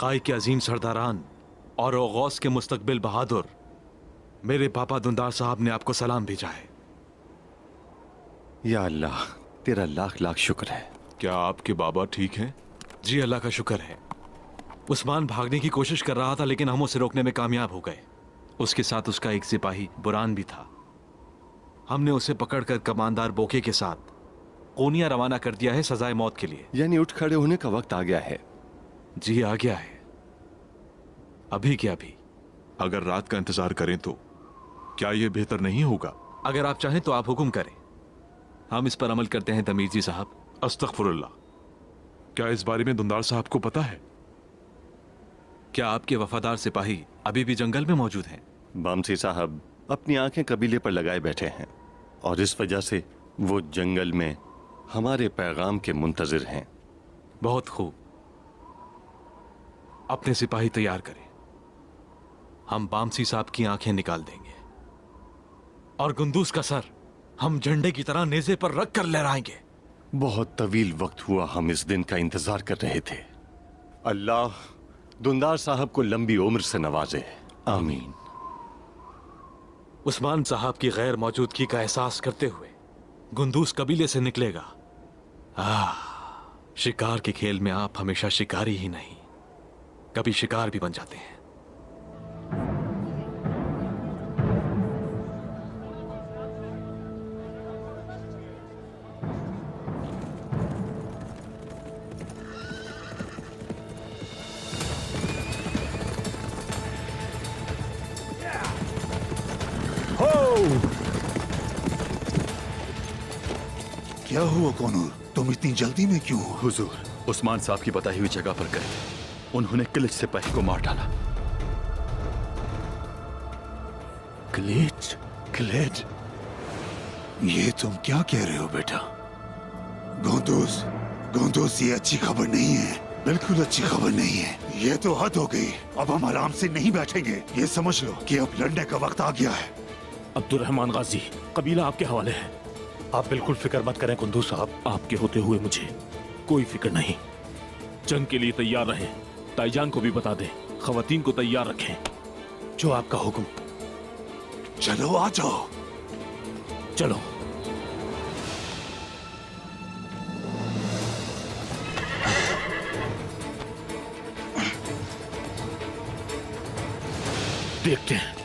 काई के अजीम सरदारान और गौस के मुस्तकबिल बहादुर मेरे पापा दुंदार साहब ने आपको सलाम भेजा है। या अल्लाह, तेरा लाख लाख शुक्र है। क्या आपके बाबा ठीक हैं? जी अल्लाह का शुक्र है। उस्मान भागने की कोशिश कर रहा था लेकिन हम उसे रोकने में कामयाब हो गए। उसके साथ उसका एक सिपाही बुरान भी था। हमने उसे पकड़कर कमांडर बोके के साथ कोनिया रवाना कर दिया है सजाए मौत के लिए। यानी उठ खड़े होने का वक्त आ गया है। जी आ गया है, अभी क्या अभी। अगर रात का इंतजार करें तो क्या यह बेहतर नहीं होगा? अगर आप चाहें तो आप हुक्म करें, हम इस पर अमल करते हैं तमीर जी साहब। अस्तगफुरुल्लाह, क्या इस बारे में दुंदार साहब को पता है? क्या आपके वफादार सिपाही अभी भी जंगल में मौजूद हैं? बामसी साहब अपनी आंखें कबीले पर लगाए बैठे हैं और इस वजह से वो जंगल में हमारे पैगाम के मुंतजिर हैं। बहुत खूब, अपने सिपाही तैयार करें। हम बामसी साहब की आंखें निकाल देंगे और गुंदूस का सर हम झंडे की तरह नेज़े पर रख कर लहराएंगे। बहुत तवील वक्त हुआ हम इस दिन का इंतजार कर रहे थे। अल्लाह दुंदार साहब को लंबी उम्र से नवाजे, आमीन। उस्मान साहब की गैर मौजूदगी का एहसास करते हुए गुंदूस कबीले से निकलेगा। शिकार के खेल में आप हमेशा शिकारी ही नहीं, कभी शिकार भी बन जाते हैं। क्या हुआ कोनूर, तुम इतनी जल्दी में क्यों हो? हुजूर, उस्मान साहब की बताई हुई जगह पर गए, उन्होंने क्लिच सिपाही को मार डाला। क्लिच? क्लिच? ये तुम क्या कह रहे हो बेटा? गोंदूस, गोंदूस, ये अच्छी खबर नहीं है, बिल्कुल अच्छी खबर नहीं है। ये तो हद हो गई। अब हम आराम से नहीं बैठेंगे। ये समझ लो कि अब लड़ने का वक्त आ गया है। अब्दुर्रहमान गाजी, कबीला आपके हवाले है। आप बिल्कुल फिक्र मत करें कुंदू साहब, आपके होते हुए मुझे कोई फिक्र नहीं। जंग के लिए तैयार रहें, ताईजान को भी बता दें, खवातीन को तैयार रखें। जो आपका हुक्म। चलो आ जाओ। चलो। देखते हैं